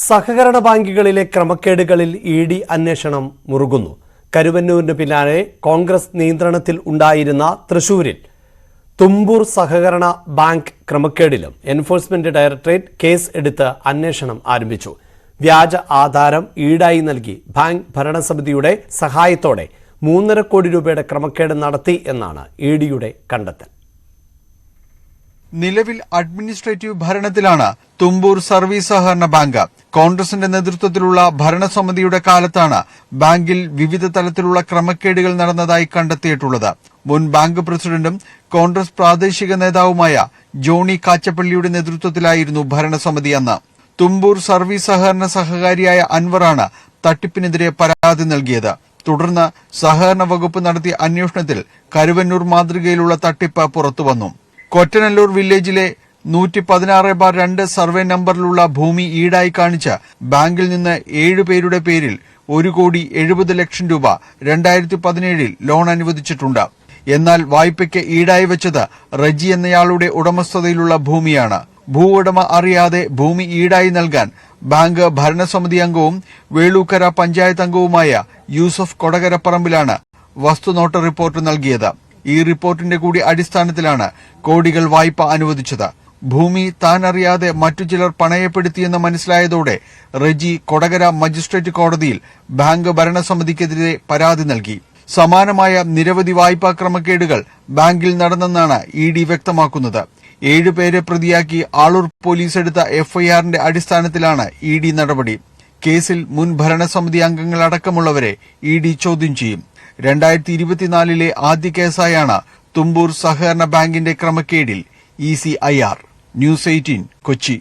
സഹകരണ ബാങ്കുകളിലെ ക്രമക്കേടുകളിൽ ഇഡി അന്വേഷണം മുറുകുന്നു. കരുവന്നൂരിന് പിന്നാലെ കോൺഗ്രസ് നിയന്ത്രണത്തിൽ ഉണ്ടായിരുന്ന തൃശൂരിൽ തുമ്പൂർ സഹകരണ ബാങ്ക് ക്രമക്കേടിലും എൻഫോഴ്സ്മെന്റ് ഡയറക്ടറേറ്റ് കേസ് എടുത്ത് അന്വേഷണം ആരംഭിച്ചു. വ്യാജ ആധാരം ഈടായി നൽകി ബാങ്ക് ഭരണസമിതിയുടെ സഹായത്തോടെ 3.5 കോടി രൂപയുടെ ക്രമക്കേട് നടത്തി എന്നാണ് ഇഡിയുടെ കണ്ടെത്തൽ. നിലവിൽ അഡ്മിനിസ്ട്രേറ്റീവ് ഭരണത്തിലാണ് തുമ്പൂർ സർവീസ് സഹകരണ ബാങ്ക്. കോൺഗ്രസിന്റെ നേതൃത്വത്തിലുള്ള ഭരണസമിതിയുടെ കാലത്താണ് ബാങ്കിൽ വിവിധ തലത്തിലുള്ള ക്രമക്കേടുകൾ നടന്നതായി കണ്ടെത്തിയിട്ടുള്ളത്. മുൻ ബാങ്ക് പ്രസിഡന്റും കോൺഗ്രസ് പ്രാദേശിക നേതാവുമായ ജോണി കാച്ചപ്പള്ളിയുടെ നേതൃത്വത്തിലായിരുന്നു ഭരണസമിതി അന്ന്. തുമ്പൂർ സർവീസ് സഹകരണ സഹകാരിയായ അൻവറാണ് തട്ടിപ്പിനെതിരെ പരാതി നൽകിയത്. തുടർന്ന് സഹകരണ വകുപ്പ് നടത്തിയ അന്വേഷണത്തിൽ കരുവന്നൂർ മാതൃകയിലുള്ള തട്ടിപ്പ് പുറത്തുവന്നു. കൊറ്റനല്ലൂർ വില്ലേജിലെ 116/2 സർവേ നമ്പറിലുള്ള ഭൂമി ഈടായി കാണിച്ച് ബാങ്കിൽ നിന്ന് 7 പേരുടെ പേരിൽ 1,70,00,000 രൂപ 2017 ലോൺ അനുവദിച്ചിട്ടുണ്ട്. എന്നാൽ വായ്പയ്ക്ക് ഈടായി വെച്ചത് റജി എന്നയാളുടെ ഉടമസ്ഥതയിലുള്ള ഭൂമിയാണ്. ഭൂവുടമ അറിയാതെ ഭൂമി ഈടായി നൽകാൻ ബാങ്ക് ഭരണസമിതി അംഗവും വേളൂക്കര പഞ്ചായത്ത് അംഗവുമായ യൂസഫ് കൊടകരപ്പറമ്പിലാണ് വസ്തുനോട്ട റിപ്പോർട്ട് നൽകിയത്. ഈ റിപ്പോർട്ടിന്റെ കൂടി അടിസ്ഥാനത്തിലാണ് കോടികൾ വായ്പ അനുവദിച്ചത്. ഭൂമി താൻ അറിയാതെ മറ്റു ചിലർ പണയപ്പെടുത്തിയെന്ന് മനസ്സിലായതോടെ റജി കൊടകര മജിസ്ട്രേറ്റ് കോടതിയിൽ ബാങ്ക് ഭരണസമിതിക്കെതിരെ പരാതി നൽകി. സമാനമായ നിരവധി വായ്പാ ക്രമക്കേടുകൾ ബാങ്കിൽ നടന്നെന്നാണ് ഇഡി വ്യക്തമാക്കുന്നത്. 7 പേരെ പ്രതിയാക്കി ആളൂർ പോലീസ് എടുത്ത എഫ്ഐആറിന്റെ അടിസ്ഥാനത്തിലാണ് ഇഡി നടപടി. കേസിൽ മുൻ ഭരണസമിതി അംഗങ്ങളടക്കമുള്ളവരെ ഇഡി ചോദ്യം ചെയ്യും. 2024 ആദ്യ കേസായാണ് തുമ്പൂർ സഹകരണ ബാങ്കിന്റെ ക്രമക്കേടിൽ ECIR. ന്യൂസ് 18 കൊച്ചി.